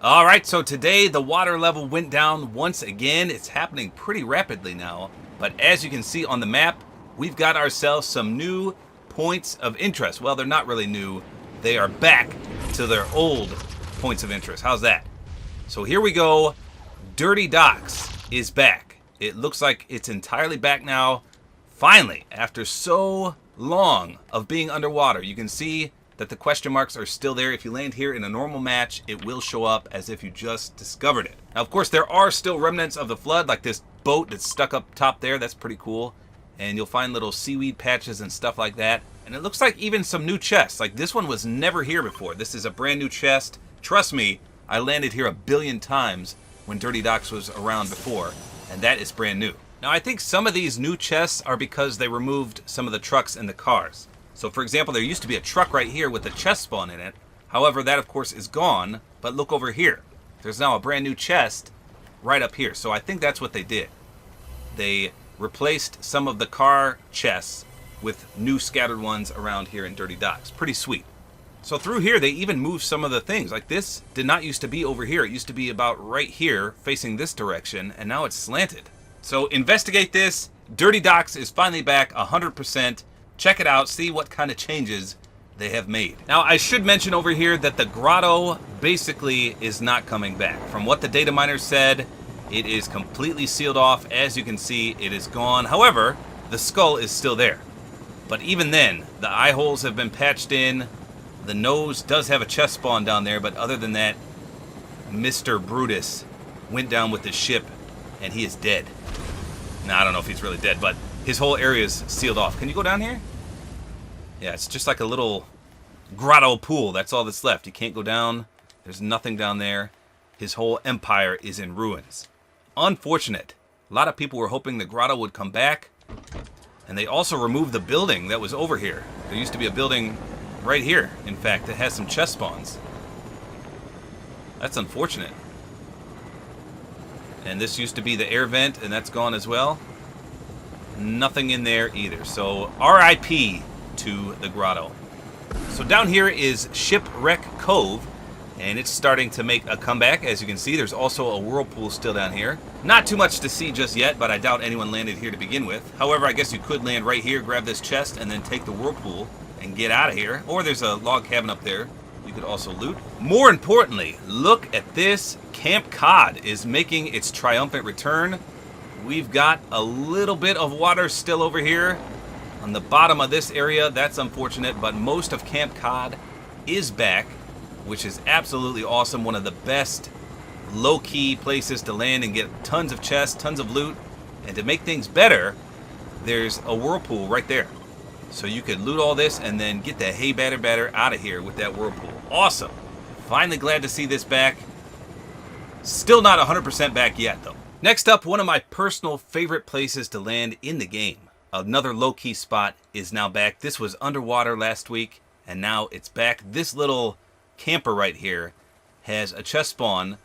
All right, so today the water level went down once again. It's happening pretty rapidly now. But as you can see on the map, we've got ourselves some new points of interest. Well, they're not really new. They are back to their old points of interest. How's that? So here we go. Dirty Docks is back. It looks like it's entirely back now. Finally, after so long of being underwater, you can see that the question marks are still there. If you land here in a normal match, it will show up as if you just discovered it. Now, of course, there are still remnants of the flood, like this boat that's stuck up top there. That's pretty cool. And you'll find little seaweed patches and stuff like that. And it looks like even some new chests. Like this one was never here before. This is a brand new chest. Trust me, I landed here 1 billion times when Dirty Docks was around before. And that is brand new. Now, I think some of these new chests are because they removed some of the trucks and the cars. So, for example, there used to be a truck right here with a chest spawn in it. However, that, of course, is gone. But look over here. There's now a brand new chest right up here. So I think that's what they did. They replaced some of the car chests with new scattered ones around here in Dirty Docks. Pretty sweet. So through here, they even moved some of the things. Like this did not used to be over here. It used to be about right here, facing this direction. And now it's slanted. So investigate this. Dirty Docks is finally back 100%. Check it out, see what kind of changes they have made. Now, I should mention over here that the grotto basically is not coming back. From what the data miners said, it is completely sealed off. As you can see, it is gone. However, the skull is still there. But even then, the eye holes have been patched in. The nose does have a chest spawn down there, but other than that, Mr. Brutus went down with the ship, and he is dead. Now, I don't know if he's really dead, but his whole area is sealed off. Can you go down here? Yeah, it's just like a little grotto pool. That's all that's left. You can't go down. There's nothing down there. His whole empire is in ruins. Unfortunate. A lot of people were hoping the grotto would come back. And they also removed the building that was over here. There used to be a building right here, in fact, that has some chest spawns. That's unfortunate. And this used to be the air vent, and that's gone as well. Nothing in there either. So RIP to the grotto. So down here is Shipwreck Cove, and it's starting to make a comeback. As you can see, there's also a whirlpool still down here. Not too much to see just yet, but I doubt anyone landed here to begin with. However, I guess you could land right here, grab this chest, and then take the whirlpool and get out of here. Or there's a log cabin up there you could also loot. More importantly, look at this. Camp Cod is making its triumphant return. We've got a little bit of water still over here on the bottom of this area. That's unfortunate, but most of Camp Cod is back, which is absolutely awesome. One of the best low-key places to land and get tons of chests, tons of loot. And to make things better, there's a whirlpool right there. So you could loot all this and then get the hay batter out of here with that whirlpool. Awesome. Finally glad to see this back. Still not 100% back yet, though. Next up, one of my personal favorite places to land in the game. Another low-key spot is now back. This was underwater last week, and now it's back. This little camper right here has a chest spawn,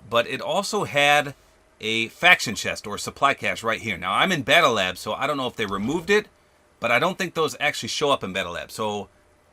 but it also had a faction chest or supply cache right here. Now, I'm in Battle Lab, so I don't know if they removed it, but I don't think those actually show up in Battle Lab. So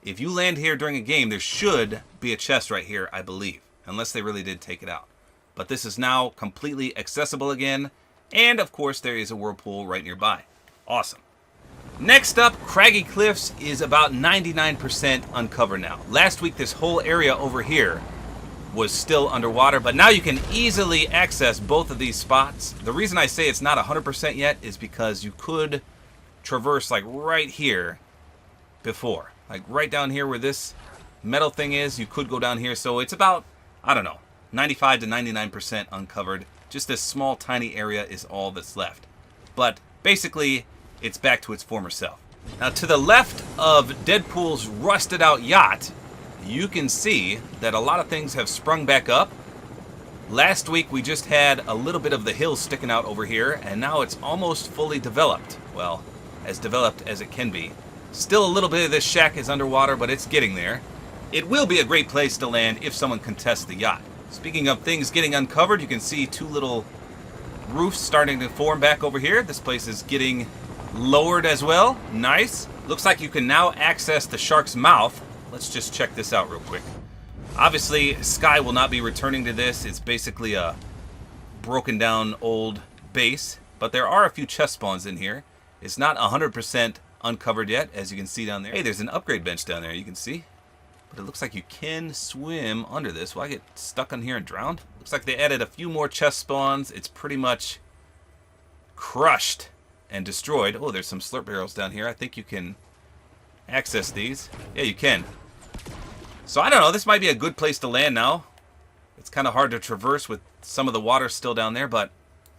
if you land here during a game, there should be a chest right here, I believe, unless they really did take it out. But this is now completely accessible again. And, of course, there is a whirlpool right nearby. Awesome. Next up, Craggy Cliffs is about 99% uncovered now. Last week, this whole area over here was still underwater, but now you can easily access both of these spots. The reason I say it's not 100% yet is because you could traverse, like, right here before. Like, right down here where this metal thing is, you could go down here. So it's about, I don't know, 95 to 99% uncovered. Just this small, tiny area is all that's left. But basically, it's back to its former self. Now, to the left of Deadpool's rusted out yacht, you can see that a lot of things have sprung back up. Last week, we just had a little bit of the hill sticking out over here, and now it's almost fully developed. Well, as developed as it can be. Still a little bit of this shack is underwater, but it's getting there. It will be a great place to land if someone contests the yacht. Speaking of things getting uncovered, you can see two little roofs starting to form back over here. This place is getting lowered as well. Nice. Looks like you can now access the shark's mouth. Let's just check this out real quick. Obviously, Sky will not be returning to this. It's basically a broken down old base, but there are a few chest spawns in here. It's not 100% uncovered yet, as you can see down there. Hey, there's an upgrade bench down there, you can see. But it looks like you can swim under this. Will I get stuck on here and drowned? Looks like they added a few more chest spawns. It's pretty much crushed and destroyed. Oh, there's some slurp barrels down here. I think you can access these. Yeah, you can. So I don't know. This might be a good place to land now. It's kind of hard to traverse with some of the water still down there, but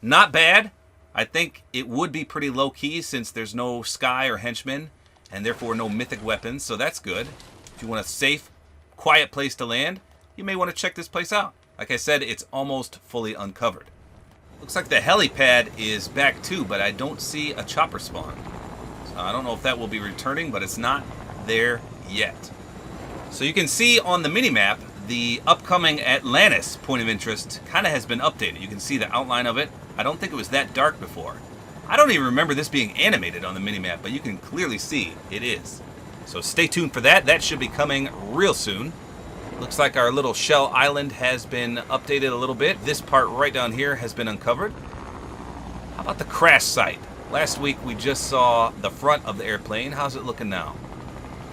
not bad. I think it would be pretty low-key since there's no Sky or henchmen, and therefore no mythic weapons, so that's good. If you want a safe, quiet place to land, you may want to check this place out. Like I said, it's almost fully uncovered. Looks like the helipad is back too, but I don't see a chopper spawn. So I don't know if that will be returning, but it's not there yet. So you can see on the minimap, the upcoming Atlantis point of interest kind of has been updated. You can see the outline of it. I don't think it was that dark before. I don't even remember this being animated on the minimap, but you can clearly see it is. So stay tuned for that. That should be coming real soon. Looks like our little shell island has been updated a little bit. This part right down here has been uncovered. How about the crash site? Last week we just saw the front of the airplane. How's it looking now?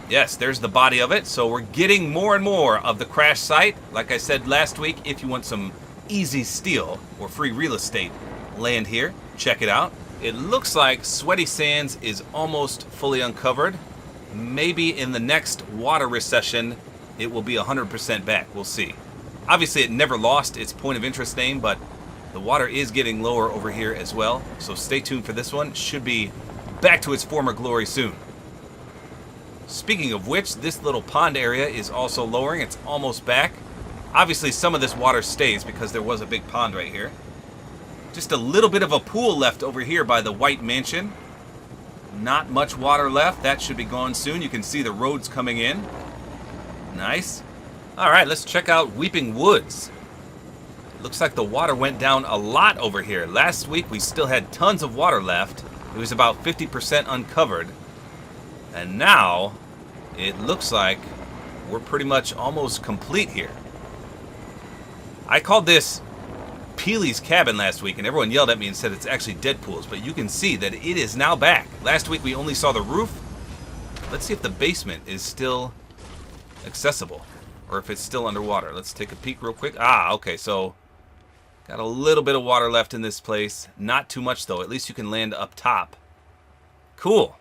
Yes, there's the body of it. So we're getting more and more of the crash site. Like I said last week, if you want some easy steal or free real estate, land here. Check it out. It looks like Sweaty Sands is almost fully uncovered. Maybe in the next water recession, it will be 100% back. We'll see. Obviously, it never lost its point of interest name, but the water is getting lower over here as well. So stay tuned for this one. It should be back to its former glory soon. Speaking of which, this little pond area is also lowering. It's almost back. Obviously, some of this water stays because there was a big pond right here. Just a little bit of a pool left over here by the White Mansion. Not much water left. That should be gone soon. You can see the roads coming in. Nice. All right, let's check out Weeping Woods. Looks like the water went down a lot over here. Last week, we still had tons of water left. It was about 50% uncovered. And now, it looks like we're pretty much almost complete here. I called this Peely's Cabin last week, and everyone yelled at me and said it's actually Deadpool's, but you can see that it is now back. Last week we only saw the roof. Let's see if the basement is still accessible, or if it's still underwater. Let's take a peek real quick. Ah, okay, so got a little bit of water left in this place. Not too much, though. At least you can land up top. Cool.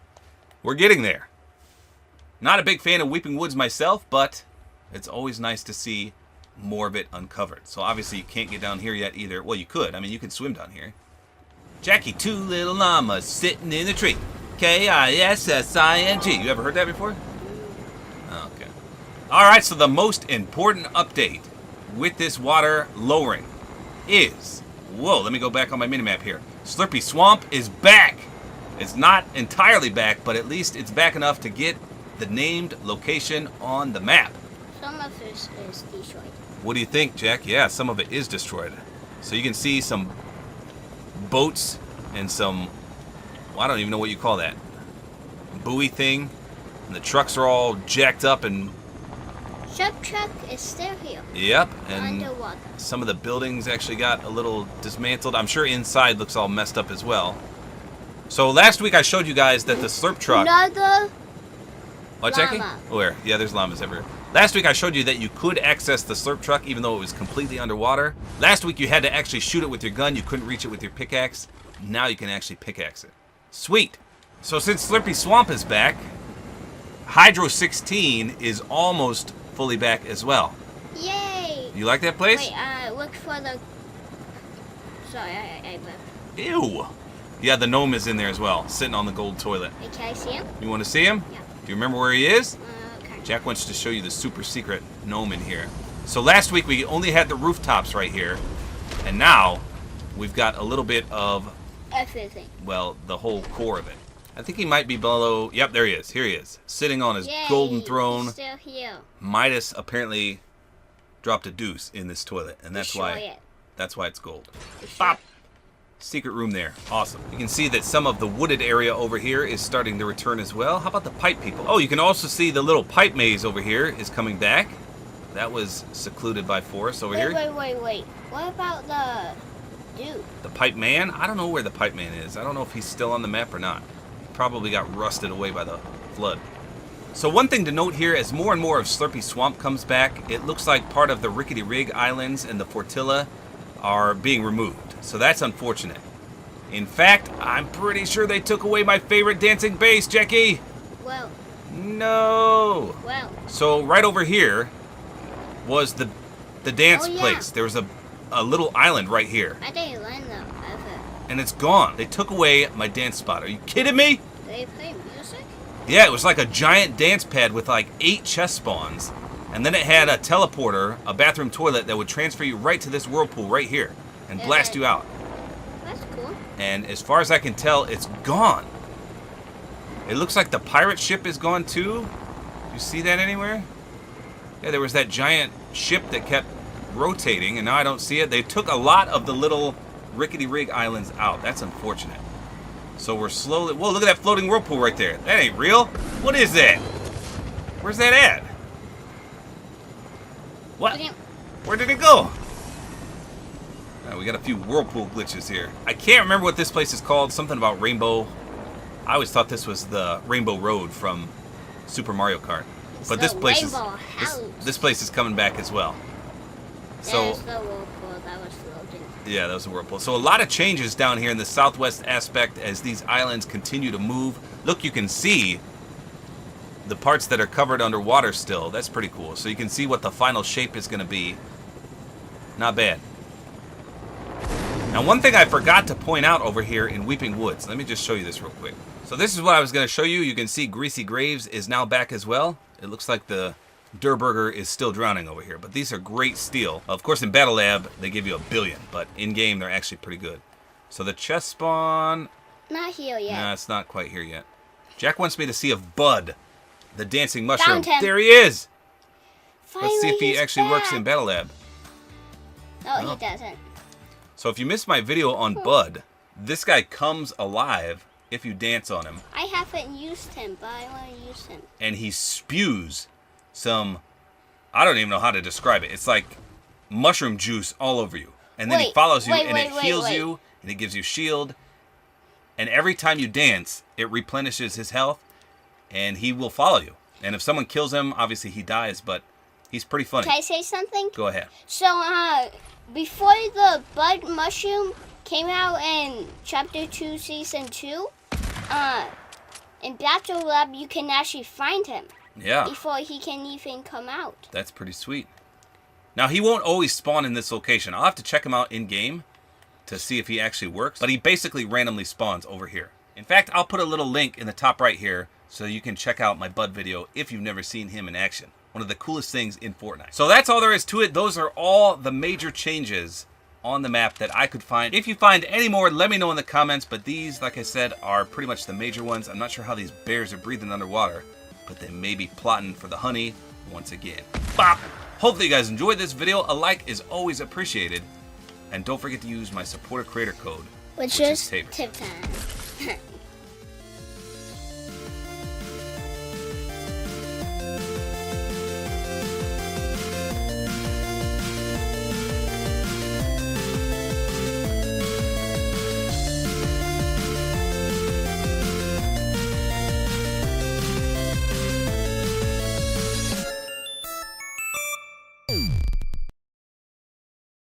We're getting there. Not a big fan of Weeping Woods myself, but it's always nice to see more of it uncovered. So obviously you can't get down here yet either. Well, you could. I mean, you could swim down here. Jackie, two little llamas sitting in a tree. K-I-S-S-I-N-G. You ever heard that before? Okay. All right, so the most important update with this water lowering is... Whoa, let me go back on my minimap here. Slurpee Swamp is back. It's not entirely back, but at least it's back enough to get the named location on the map. Some of it is destroyed. What do you think, Jack? Yeah, some of it is destroyed. So you can see some boats and some, well, I don't even know what you call that, buoy thing. And the trucks are all jacked up and... Ship truck is still here. Yep, and underwater. Some of the buildings actually got a little dismantled. I'm sure inside looks all messed up as well. So last week I showed you guys that the slurp truck... Another what, Jackie? llama. Where? Yeah, there's llamas everywhere. Last week I showed you that you could access the slurp truck even though it was completely underwater. Last week you had to actually shoot it with your gun. You couldn't reach it with your pickaxe. Now you can actually pickaxe it. Sweet. So since Slurpee Swamp is back, Hydro 16 is almost fully back as well. Yay! You like that place? Wait, look for the... Sorry, I Ew. Yeah, the gnome is in there as well, sitting on the gold toilet. Hey, can I see him? You want to see him? Yeah. Do you remember where he is? Okay. Jack wants to show you the super secret gnome in here. So last week we only had the rooftops right here, and now we've got a little bit of... Everything. Well, the whole core of it. I think he might be below... Yep, there he is. Here he is. Sitting on his Yay, golden throne. he's still here. Midas apparently dropped a deuce in this toilet, and that's Destroy why it. that's why it's gold. Destroy Pop! Secret room there. Awesome. You can see that some of the wooded area over here is starting to return as well. How about the pipe people? Oh, you can also see the little pipe maze over here is coming back. That was secluded by forest over wait, here. Wait. What about the dude? The pipe man? I don't know where the pipe man is. I don't know if he's still on the map or not. Probably got rusted away by the flood. So one thing to note here, as more and more of Slurpee Swamp comes back, it looks like part of the Rickety Rig Islands and the Fortilla are being removed. So that's unfortunate. In fact, I'm pretty sure they took away my favorite dancing base, Jackie. Well. No. Well. So right over here was the dance yeah. place. There was a little island right here. I didn't land though, ever. And it's gone. They took away my dance spot. Are you kidding me? They play music? Yeah, it was like a giant dance pad with like 8 chest spawns. And then it had a teleporter, a bathroom toilet that would transfer you right to this whirlpool right here and blast you out. That's cool. And as far as I can tell, it's gone. It looks like the pirate ship is gone too. You see that anywhere? Yeah, there was that giant ship that kept rotating, and now I don't see it. They took a lot of the little Rickety Rig Islands out. That's unfortunate. So we're slowly... Whoa, look at that floating whirlpool right there. That ain't real. What is that? Where's that at? What? Where did it go? We got a few whirlpool glitches here. I can't remember what this place is called. Something about Rainbow. I always thought this was the Rainbow Road from Super Mario Kart. But this place is coming back as well. So there's the whirlpool that was floating. Yeah, that was a whirlpool. So a lot of changes down here in the southwest aspect as these islands continue to move. Look, you can see the parts that are covered underwater still. That's pretty cool. So you can see what the final shape is going to be. Not bad. Now, one thing I forgot to point out over here in Weeping Woods. Let me just show you this real quick. So this is what I was going to show you. You can see Greasy Graves is now back as well. It looks like the Durburger is still drowning over here. But these are great steel. Of course, in Battle Lab, they give you 1 billion. But in-game, they're actually pretty good. So the chest spawn... Not here yet. Nah, it's not quite here yet. Jack wants me to see if Bud, the dancing mushroom... Found him. There he is! Finally, Let's see if he he's actually works back. in Battle Lab. No, he doesn't. So if you missed my video on Bud, this guy comes alive if you dance on him. I haven't used him, but I want to use him. And he spews some, I don't even know how to describe it. It's like mushroom juice all over you. And then he follows you and it heals you and it gives you shield. And every time you dance, it replenishes his health and he will follow you. And if someone kills him, obviously he dies, but he's pretty funny. Can I say something? Go ahead. So, before the Bud Mushroom came out in Chapter 2, Season 2, in Battle Lab, you can actually find him. Yeah. Before he can even come out. That's pretty sweet. Now, he won't always spawn in this location. I'll have to check him out in-game to see if he actually works. But he basically randomly spawns over here. In fact, I'll put a little link in the top right here so you can check out my Bud video if you've never seen him in action. One of the coolest things in Fortnite. So that's all there is to it. Those are all the major changes on the map that I could find. If you find any more, let me know in the comments. But these, like I said, are pretty much the major ones. I'm not sure how these bears are breathing underwater, but they may be plotting for the honey once again. Bop! Hopefully you guys enjoyed this video. A like is always appreciated. And don't forget to use my Support-A-Creator Code, Which is tip time.